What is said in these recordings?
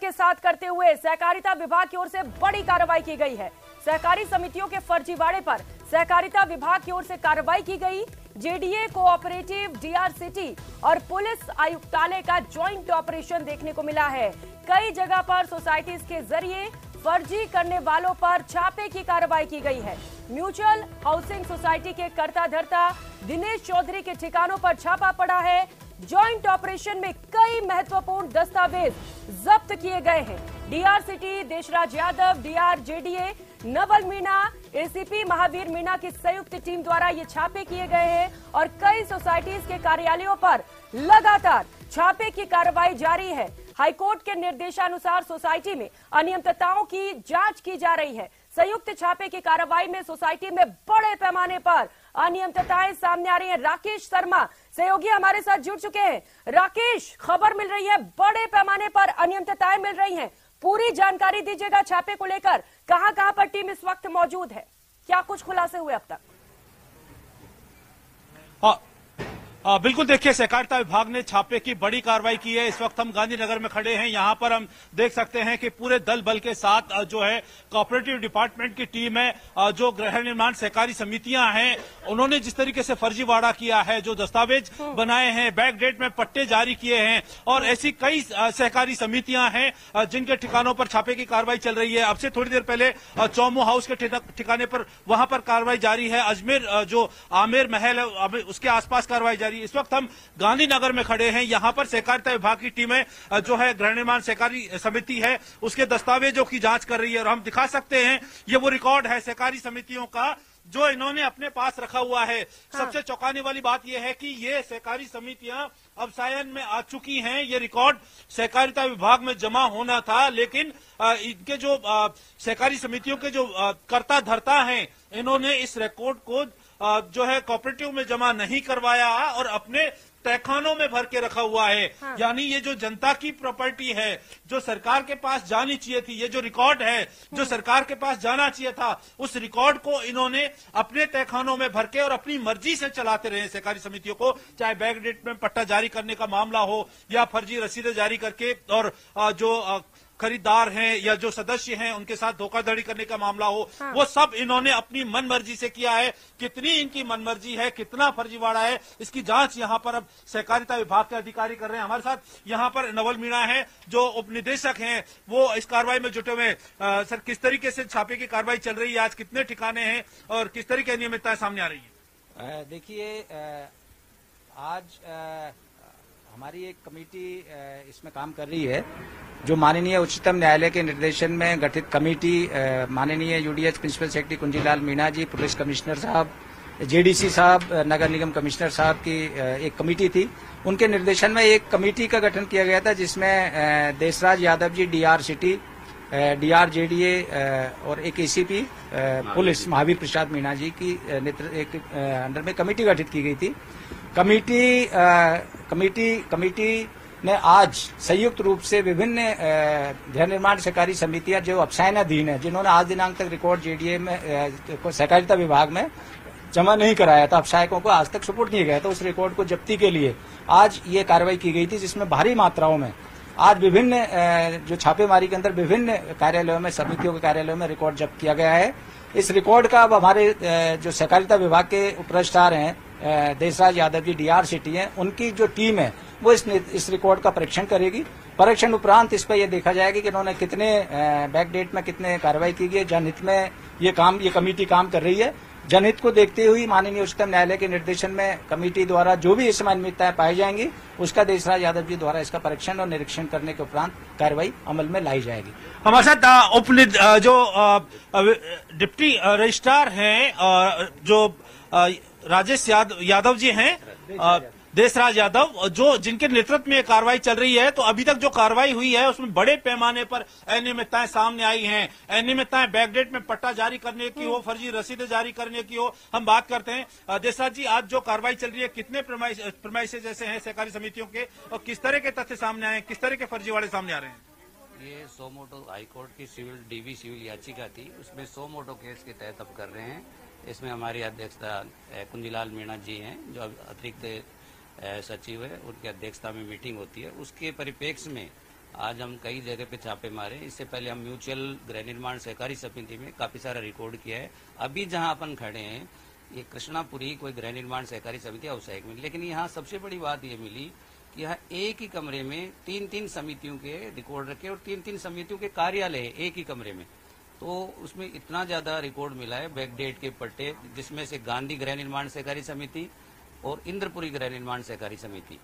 के साथ करते हुए सहकारिता विभाग की ओर से बड़ी कार्रवाई की गई है। सहकारी समितियों के फर्जीवाड़े पर सहकारिता विभाग की ओर से कार्रवाई की गई। जेडीए कोऑपरेटिव, डीआर सिटी और पुलिस आयुक्तालय का ज्वाइंट ऑपरेशन देखने को मिला है। कई जगह पर सोसाइटीज के जरिए फर्जी करने वालों पर छापे की कार्रवाई की गई है। म्यूचुअल हाउसिंग सोसाइटी के कर्ता धर्ता दिनेश चौधरी के ठिकानों पर छापा पड़ा है। ज्वाइंट ऑपरेशन में कई महत्वपूर्ण दस्तावेज जब्त किए गए हैं। DR city, Deshraj Yadav, DR JDA, Naval Meena, ACP Mahavir Meena की संयुक्त टीम द्वारा ये छापे किए गए हैं और कई सोसाइटीज के कार्यालयों पर लगातार छापे की कार्रवाई जारी है। हाईकोर्ट के निर्देशानुसार सोसाइटी में अनियमितताओं की जांच की जा रही है। संयुक्त छापे की कार्रवाई में सोसाइटी में बड़े पैमाने पर अनियमितताएं सामने आ रही हैं। राकेश शर्मा सहयोगी हमारे साथ जुड़ चुके हैं। राकेश, खबर मिल रही है बड़े पैमाने पर अनियमितताएं मिल रही हैं, पूरी जानकारी दीजिएगा छापे को लेकर। कहां कहां पर टीम इस वक्त मौजूद है, क्या कुछ खुलासे हुए अब तक? बिल्कुल, देखिए सहकारिता विभाग ने छापे की बड़ी कार्रवाई की है। इस वक्त हम गांधीनगर में खड़े हैं। यहां पर हम देख सकते हैं कि पूरे दल बल के साथ जो है कोऑपरेटिव डिपार्टमेंट की टीम है, जो गृह निर्माण सहकारी समितियां हैं, उन्होंने जिस तरीके से फर्जीवाड़ा किया है, जो दस्तावेज बनाए हैं, बैक डेट में पट्टे जारी किए हैं और ऐसी कई सहकारी समितियां हैं जिनके ठिकानों पर छापे की कार्रवाई चल रही है। अब से थोड़ी देर पहले चौमू हाउस के ठिकाने पर वहां पर कार्रवाई जारी है। अजमेर जो आमेर महल है उसके आसपास कार्रवाई जारी। इस वक्त हम गांधीनगर में खड़े हैं। यहां पर सहकारिता विभाग की टीमें जो है गृह निर्माण सहकारी समिति है उसके दस्तावेजों की जांच कर रही है और हम दिखा सकते हैं ये वो रिकॉर्ड है सहकारी समितियों का जो इन्होंने अपने पास रखा हुआ है। सबसे चौंकाने वाली बात यह है कि ये सहकारी समितियां अब सायन में आ चुकी हैं। ये रिकॉर्ड सहकारिता विभाग में जमा होना था, लेकिन इनके जो सहकारी समितियों के जो कर्ता धर्ता हैं, इन्होंने इस रिकॉर्ड को जो है कोऑपरेटिव में जमा नहीं करवाया और अपने तहखानों में भर के रखा हुआ है। यानी ये जो जनता की प्रॉपर्टी है, जो सरकार के पास जानी चाहिए थी, ये जो रिकॉर्ड है जो सरकार के पास जाना चाहिए था, उस रिकॉर्ड को इन्होंने अपने तहखानों में भर के और अपनी मर्जी से चलाते रहे सहकारी समितियों को, चाहे बैक डेट में पट्टा जारी करने का मामला हो या फर्जी रसीदें जारी करके और जो खरीदार हैं या जो सदस्य हैं उनके साथ धोखाधड़ी करने का मामला हो, वो सब इन्होंने अपनी मनमर्जी से किया है। कितनी इनकी मनमर्जी है, कितना फर्जीवाड़ा है, इसकी जांच यहां पर अब सहकारिता विभाग के अधिकारी कर रहे हैं। हमारे साथ यहां पर नवल मीणा है जो उप निदेशक हैं, वो इस कार्रवाई में जुटे हुए। सर, किस तरीके से छापे की कार्रवाई चल रही है, आज कितने ठिकाने हैं और किस तरीके की अनियमितताएं सामने आ रही है? देखिए, आज हमारी एक कमेटी इसमें काम कर रही है, जो माननीय उच्चतम न्यायालय के निर्देशन में गठित कमेटी, माननीय UDH principal secretary Kunjilal Meena ji, police commissioner साहब, जेडीसी साहब, नगर निगम कमिश्नर साहब की एक कमेटी थी। उनके निर्देशन में एक कमेटी का गठन किया गया था जिसमें Deshraj Yadav ji, D R city, D R JDA और एक एसीपी पुलिस महावीर प्रसाद मीणा जी की एक अंडर में कमेटी गठित की गई थी। कमेटी ने आज संयुक्त रूप से विभिन्न गृह निर्माण सहकारी समितियां जो अपसायनाधीन है, जिन्होंने आज दिनांक तक रिकॉर्ड जेडीए में सहकारिता विभाग में जमा नहीं कराया था, अपसायकों को आज तक सुपुर्द नहीं गया था, उस रिकॉर्ड को जब्ती के लिए आज ये कार्रवाई की गई थी, जिसमें भारी मात्राओं में आज विभिन्न जो छापेमारी के अंदर विभिन्न कार्यालयों में, समितियों के कार्यालयों में रिकॉर्ड जब्त किया गया है। इस रिकॉर्ड का अब हमारे जो सहकारिता विभाग के उपरजिस्ट्रार हैं देशराज यादव जी, डीआर सिटी हैं, उनकी जो टीम है वो इस रिकॉर्ड का परीक्षण करेगी। परीक्षण उपरांत इस पर यह देखा जाएगा कि इन्होंने कितने बैक डेट में कितने कार्रवाई की गई है। जनहित में ये कमेटी काम कर रही है। जनहित को देखते हुए माननीय उच्चतम न्यायालय के निर्देशन में कमेटी द्वारा जो भी इसमें अनियमितताएं पाई जाएंगी, उसका देशराज यादव जी द्वारा इसका परीक्षण और निरीक्षण करने के उपरांत कार्रवाई अमल में लाई जाएगी। हमारे साथ जो डिप्टी रजिस्ट्रार हैं जो राजेश यादव जी हैं, देशराज यादव, जिनके नेतृत्व में कार्रवाई चल रही है। तो अभी तक जो कार्रवाई हुई है उसमें बड़े पैमाने पर अनियमितताएं सामने आई हैं। अनियमितताएं बैकडेट में पट्टा जारी करने की हो, फर्जी रसीदें जारी करने की हो, हम बात करते हैं। देशराज जी, आज जो कार्रवाई चल रही है, कितने प्रमाइशें जैसे हैं सहकारी समितियों के और किस तरह के तथ्य सामने आए, किस तरह के फर्जीवाड़े सामने आ रहे हैं? ये सो मोटो हाईकोर्ट की सिविल याचिका थी, उसमें सो मोटो केस के तहत अब कर रहे हैं। इसमें हमारी अध्यक्षता कुंजीलाल मीणा जी हैं, जो अतिरिक्त सचिव है, उनकी अध्यक्षता में मीटिंग होती है। उसके परिप्रेक्ष्य में आज हम कई जगह पे छापे मारे। इससे पहले हम म्यूचुअल गृह निर्माण सहकारी समिति में काफी सारा रिकॉर्ड किया है। अभी जहां अपन खड़े हैं ये कृष्णापुरी कोई गृह निर्माण सहकारी समिति व्यावसायिक में, लेकिन यहाँ सबसे बड़ी बात ये मिली कि यहाँ एक ही कमरे में 3-3 समितियों के रिकॉर्ड रखे और 3-3 समितियों के कार्यालय है एक ही कमरे में। तो उसमें इतना ज्यादा रिकॉर्ड मिला है बैकडेट के पट्टे, जिसमें से गांधी गृह निर्माण सहकारी समिति और इंद्रपुरी गृह निर्माण सहकारी समिति,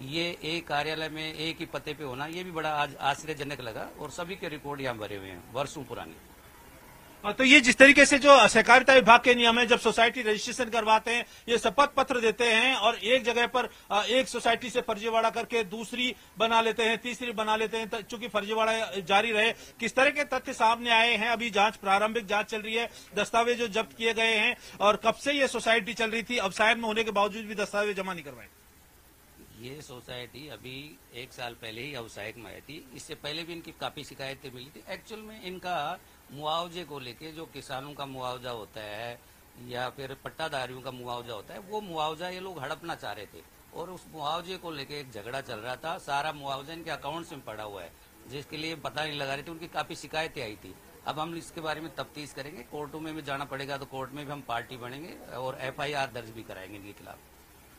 ये एक कार्यालय में एक ही पते पे होना, ये भी बड़ा आज आश्चर्यजनक लगा। और सभी के रिकॉर्ड यहाँ भरे हुए हैं वर्षों पुराने। तो ये जिस तरीके से जो सहकारिता विभाग के नियम है, जब सोसाइटी रजिस्ट्रेशन करवाते हैं, ये शपथ पत्र देते हैं और एक जगह पर एक सोसाइटी से फर्जीवाड़ा करके दूसरी बना लेते हैं, तीसरी बना लेते हैं, चूंकि फर्जीवाड़ा जारी रहे। किस तरह के तथ्य सामने आए हैं? अभी जांच, प्रारंभिक जांच चल रही है, दस्तावेज जो जब्त किए गए हैं, और कब से ये सोसाइटी चल रही थी? अवसायन में होने के बावजूद भी दस्तावेज जमा नहीं करवाए। ये सोसाइटी अभी 1 साल पहले ही व्यावसायिक में आई थी। इससे पहले भी इनकी काफी शिकायतें मिली थी। एक्चुअल में इनका मुआवजे को लेके, जो किसानों का मुआवजा होता है या फिर पट्टाधारियों का मुआवजा होता है, वो मुआवजा ये लोग हड़पना चाह रहे थे और उस मुआवजे को लेके एक झगड़ा चल रहा था। सारा मुआवजा इनके अकाउंट्स में पड़ा हुआ है, जिसके लिए पता नहीं लगा रहे थे। उनकी काफी शिकायतें आई थी। अब हम इसके बारे में तफ्तीश करेंगे। कोर्टों में भी जाना पड़ेगा तो कोर्ट में भी हम पार्टी बनेंगे और FIR दर्ज भी कराएंगे इनके खिलाफ।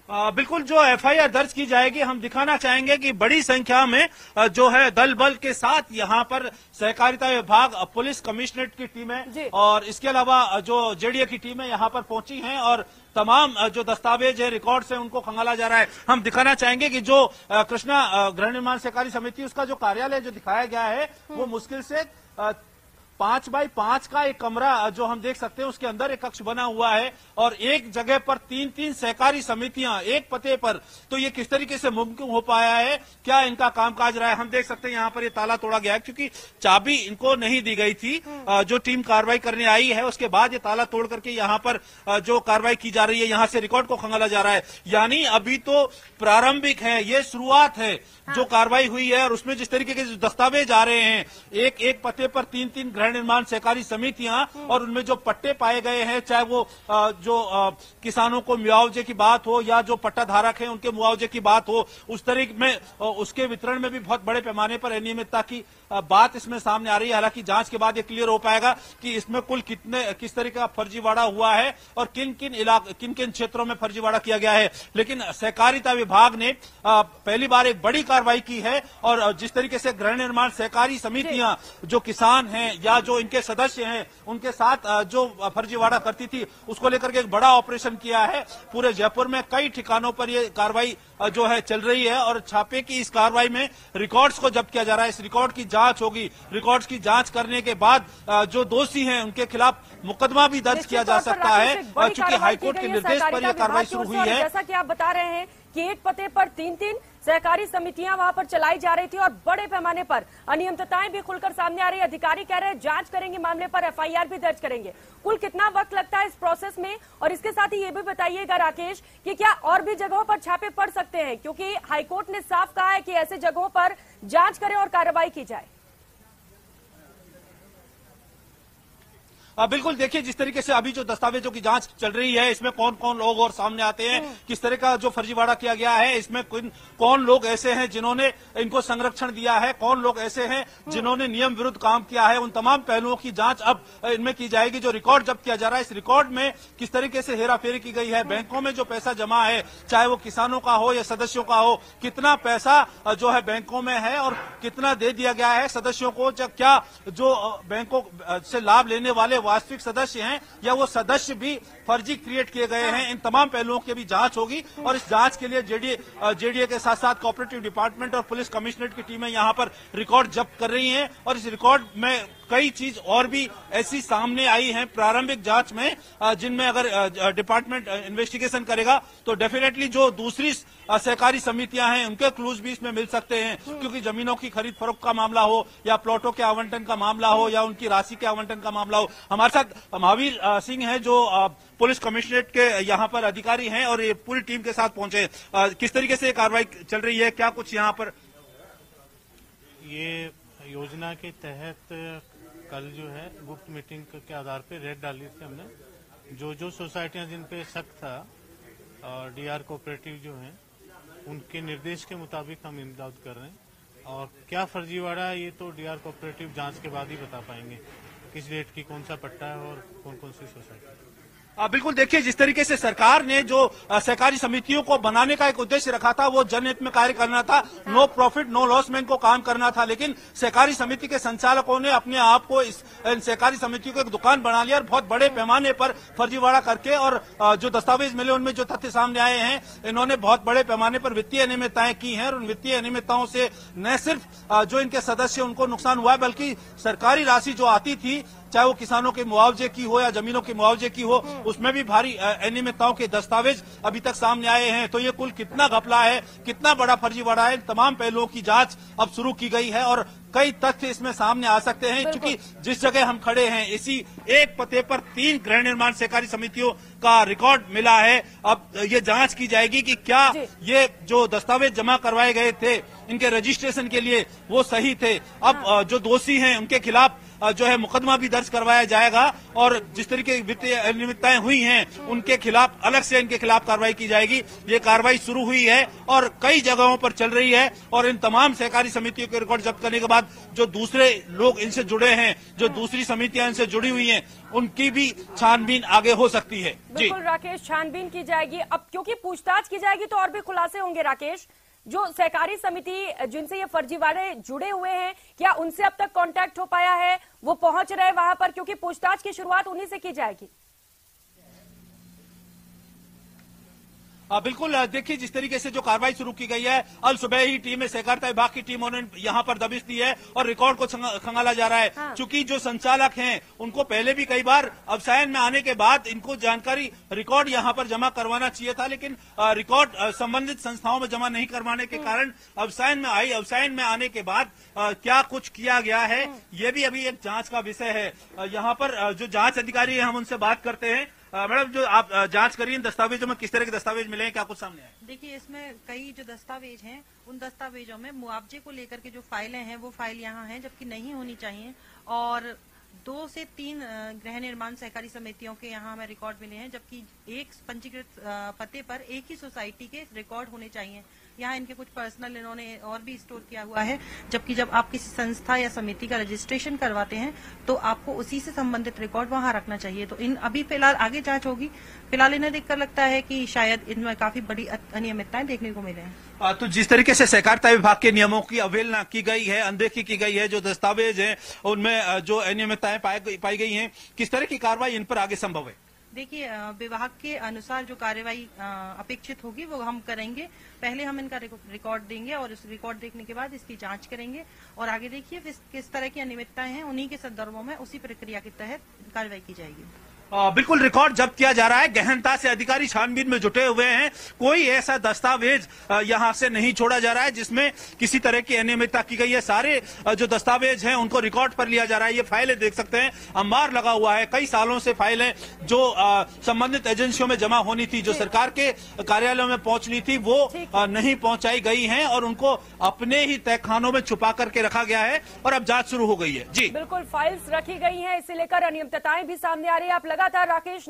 बिल्कुल, जो FIR दर्ज की जाएगी, हम दिखाना चाहेंगे कि बड़ी संख्या में जो है दल बल के साथ यहाँ पर सहकारिता विभाग, पुलिस कमिश्नरेट की टीमें और इसके अलावा जो JDA की टीमें यहाँ पर पहुंची हैं और तमाम जो दस्तावेज है, रिकॉर्ड्स है, उनको खंगाला जा रहा है। हम दिखाना चाहेंगे कि जो कृष्णा गृह निर्माण सहकारी समिति, उसका जो कार्यालय जो दिखाया गया है, वो मुश्किल से 5x5 का एक कमरा जो हम देख सकते हैं, उसके अंदर एक कक्ष बना हुआ है और एक जगह पर 3-3 सहकारी समितियां एक पते पर। तो ये किस तरीके से मुमकिन हो पाया है? क्या इनका कामकाज रहा है? हम देख सकते हैं यहाँ पर ये ताला तोड़ा गया है, क्योंकि चाबी इनको नहीं दी गई थी। जो टीम कार्रवाई करने आई है, उसके बाद ये ताला तोड़ करके यहाँ पर जो कार्रवाई की जा रही है, यहाँ से रिकॉर्ड को खंगाला जा रहा है। यानी अभी तो प्रारंभिक है, ये शुरुआत है जो कार्रवाई हुई है। और उसमें जिस तरीके के दस्तावेज आ रहे हैं, एक एक पते पर 3-3 गृह निर्माण सहकारी समितियां, और उनमें जो पट्टे पाए गए हैं, चाहे वो जो किसानों को मुआवजे की बात हो या जो पट्टा धारक हैं उनके मुआवजे की बात हो, उस तरीके में उसके वितरण में भी बहुत बड़े पैमाने पर अनियमितता की बात इसमें सामने आ रही है। हालांकि जांच के बाद ये क्लियर हो पाएगा कि इसमें कुल किस तरीके का फर्जीवाड़ा हुआ है और किन किन क्षेत्रों में फर्जीवाड़ा किया गया है। लेकिन सहकारिता विभाग ने पहली बार एक बड़ी कार्रवाई की है और जिस तरीके से गृह निर्माण सहकारी समितियां, जो किसान हैं या जो इनके सदस्य हैं, उनके साथ जो फर्जीवाड़ा करती थी, उसको लेकर के एक बड़ा ऑपरेशन किया है। पूरे जयपुर में कई ठिकानों पर ये कार्रवाई जो है चल रही है और छापे की इस कार्रवाई में रिकॉर्ड्स को जब्त किया जा रहा है। इस रिकॉर्ड की जांच होगी। रिकॉर्ड्स की जांच करने के बाद जो दोषी हैं उनके खिलाफ मुकदमा भी दर्ज किया जा सकता है। चूंकि हाईकोर्ट के निर्देश पर यह कार्रवाई शुरू हुई है। जैसा कि आप बता रहे हैं कि एक पते पर 3-3 सहकारी समितियां वहां पर चलाई जा रही थी और बड़े पैमाने पर अनियमितताएं भी खुलकर सामने आ रही है। अधिकारी कह रहे हैं जांच करेंगे, मामले पर FIR भी दर्ज करेंगे। कुल कितना वक्त लगता है इस प्रोसेस में? और इसके साथ ही ये भी बताइएगा राकेश कि क्या और भी जगहों पर छापे पड़ सकते हैं, क्योंकि हाईकोर्ट ने साफ कहा है कि ऐसे जगहों पर जांच करें और कार्रवाई की जाए। बिल्कुल, देखिए जिस तरीके से अभी जो दस्तावेजों की जांच चल रही है, इसमें कौन कौन लोग और सामने आते हैं, किस तरह का जो फर्जीवाड़ा किया गया है, इसमें कौन लोग ऐसे हैं जिन्होंने इनको संरक्षण दिया है, कौन लोग ऐसे हैं जिन्होंने नियम विरुद्ध काम किया है, उन तमाम पहलुओं की जांच अब इनमें की जाएगी। जो रिकॉर्ड जब्त किया जा रहा है, इस रिकॉर्ड में किस तरीके से हेराफेरी की गई है, बैंकों में जो पैसा जमा है, चाहे वो किसानों का हो या सदस्यों का हो, कितना पैसा जो है बैंकों में है और कितना दे दिया गया है सदस्यों को, क्या जो बैंकों से लाभ लेने वाले वास्तविक सदस्य हैं या वो सदस्य भी फर्जी क्रिएट किए गए हैं, इन तमाम पहलुओं की भी जांच होगी। और इस जांच के लिए जेडीए के साथ साथ कोऑपरेटिव डिपार्टमेंट और पुलिस कमिश्नरेट की टीमें यहां पर रिकॉर्ड जब्त कर रही हैं और इस रिकॉर्ड में कई चीज और भी ऐसी सामने आई हैं प्रारंभिक जांच में, जिनमें अगर डिपार्टमेंट इन्वेस्टिगेशन करेगा तो डेफिनेटली जो दूसरी सहकारी समितियां हैं उनके क्लूज भी इसमें मिल सकते हैं, क्योंकि जमीनों की खरीद फरोख्त का मामला हो या प्लॉटों के आवंटन का मामला हो या उनकी राशि के आवंटन का मामला हो। हमारे साथ महावीर सिंह हैं जो पुलिस कमिश्नरेट के यहाँ पर अधिकारी हैं और ये पूरी टीम के साथ पहुंचे। किस तरीके से कार्रवाई चल रही है, क्या कुछ यहाँ पर? ये योजना के तहत कल जो है गुप्त मीटिंग के आधार पे रेड डाली थी हमने। जो सोसाइटियां जिन पे शक था और DR कोऑपरेटिव जो हैं उनके निर्देश के मुताबिक हम इमदाद कर रहे हैं। और क्या फर्जीवाड़ा ये तो डीआर कोऑपरेटिव जांच के बाद ही बता पाएंगे, किस रेट की कौन सा पट्टा है और कौन कौन सी सोसाइटी। बिल्कुल देखिए, जिस तरीके से सरकार ने जो सहकारी समितियों को बनाने का एक उद्देश्य रखा था वो जनहित में कार्य करना था, नो प्रॉफिट नो लॉस में इनको काम करना था, लेकिन सहकारी समिति के संचालकों ने अपने आप को इन सहकारी समितियों को एक दुकान बना लिया और बहुत बड़े पैमाने पर फर्जीवाड़ा करके, और जो दस्तावेज मिले उनमें जो तथ्य सामने आए हैं, इन्होंने बहुत बड़े पैमाने पर वित्तीय अनियमितताएं की हैं और उन वित्तीय अनियमितताओं से न सिर्फ जो इनके सदस्य उनको नुकसान हुआ है, बल्कि सरकारी राशि जो आती थी, चाहे वो किसानों के मुआवजे की हो या जमीनों के मुआवजे की हो, उसमें भी भारी अनियमितताओं के दस्तावेज अभी तक सामने आए हैं। तो ये कुल कितना घपला है, कितना बड़ा फर्जीवाड़ा है, तमाम पहलुओं की जांच अब शुरू की गई है और कई तथ्य इसमें सामने आ सकते हैं। क्योंकि जिस जगह हम खड़े हैं, इसी एक पते पर 3 गृह निर्माण सहकारी समितियों का रिकॉर्ड मिला है। अब ये जांच की जाएगी कि क्या ये जो दस्तावेज जमा करवाए गए थे इनके रजिस्ट्रेशन के लिए वो सही थे। अब जो दोषी हैं उनके खिलाफ जो है मुकदमा भी दर्ज करवाया जाएगा और जिस तरीके की वित्तीय अनियमितताएं हुई हैं उनके खिलाफ अलग से इनके खिलाफ कार्रवाई की जाएगी। ये कार्रवाई शुरू हुई है और कई जगहों पर चल रही है और इन तमाम सहकारी समितियों के रिकॉर्ड जब्त करने के बाद जो दूसरे लोग इनसे जुड़े हैं, जो दूसरी समितियां इनसे जुड़ी हुई हैं, उनकी भी छानबीन आगे हो सकती है। बिल्कुल राकेश, छानबीन की जाएगी। अब क्योंकि पूछताछ की जाएगी तो और भी खुलासे होंगे। राकेश, जो सहकारी समिति जिनसे ये फर्जीवाड़े जुड़े हुए हैं, क्या उनसे अब तक कांटेक्ट हो पाया है? वो पहुंच रहे वहां पर? क्योंकि पूछताछ की शुरुआत उन्हीं से की जाएगी। बिल्कुल देखिए, जिस तरीके से जो कार्रवाई शुरू की गई है, अल सुबह ही टीम में सहकारिता विभाग की टीमों ने यहाँ पर दबिश दी है और रिकॉर्ड को खंगाला जा रहा है। चूंकि जो संचालक हैं उनको पहले भी कई बार अवसायन में आने के बाद इनको जानकारी रिकॉर्ड यहाँ पर जमा करवाना चाहिए था, लेकिन रिकॉर्ड संबंधित संस्थाओं में जमा नहीं करवाने के कारण अवसायन में आई। अवसायन में आने के बाद क्या कुछ किया गया है ये भी अभी एक जांच का विषय है। यहाँ पर जो जांच अधिकारी है हम उनसे बात करते हैं। मैडम, जो आप जांच करिए, इन दस्तावेजों में किस तरह के दस्तावेज मिले हैं, क्या कुछ सामने आया? देखिए, इसमें कई जो दस्तावेज हैं उन दस्तावेजों में मुआवजे को लेकर के जो फाइलें हैं वो फाइल यहाँ हैं, जबकि नहीं होनी चाहिए। और 2 से 3 गृह निर्माण सहकारी समितियों के यहाँ हमें रिकॉर्ड मिले हैं, जबकि एक पंजीकृत पते पर एक ही सोसाइटी के रिकॉर्ड होने चाहिए। यहाँ इनके कुछ पर्सनल इन्होंने और भी स्टोर किया हुआ है, जबकि जब आप किसी संस्था या समिति का रजिस्ट्रेशन करवाते हैं तो आपको उसी से संबंधित रिकॉर्ड वहाँ रखना चाहिए। तो इन अभी फिलहाल आगे जांच होगी। फिलहाल इन्हें देखकर लगता है कि शायद इनमें काफी बड़ी अनियमितताएं देखने को मिले हैं। तो जिस तरीके से सहकारिता विभाग के नियमों की अवहेलना की गई है, अनदेखी की गई है, जो दस्तावेज हैं उनमें जो अनियमितताएं पाई गई हैं, किस तरह की कार्रवाई इन पर आगे संभव है? देखिए, विभाग के अनुसार जो कार्यवाही अपेक्षित होगी वो हम करेंगे। पहले हम इनका रिकॉर्ड देंगे और इस रिकॉर्ड देखने के बाद इसकी जांच करेंगे और आगे देखिए किस तरह की अनियमितताएं हैं, उन्हीं के संदर्भों में उसी प्रक्रिया के तहत कार्रवाई की जाएगी। बिल्कुल रिकॉर्ड जब्त किया जा रहा है, गहनता से अधिकारी छानबीन में जुटे हुए हैं। कोई ऐसा दस्तावेज यहां से नहीं छोड़ा जा रहा है जिसमें किसी तरह की अनियमितता की गई है। सारे जो दस्तावेज हैं उनको रिकॉर्ड पर लिया जा रहा है। ये फाइलें देख सकते हैं, अंबार लगा हुआ है, कई सालों से फाइलें जो संबंधित एजेंसियों में जमा होनी थी, जो सरकार के कार्यालयों में पहुंचनी थी, वो नहीं पहुंचाई गई हैं और उनको अपने ही तहखानों में छुपा करके रखा गया है और अब जांच शुरू हो गई है। जी बिल्कुल, फाइल्स रखी गई हैं, इसे लेकर अनियमितताएं भी सामने आ रही है। आप लगातार राकेश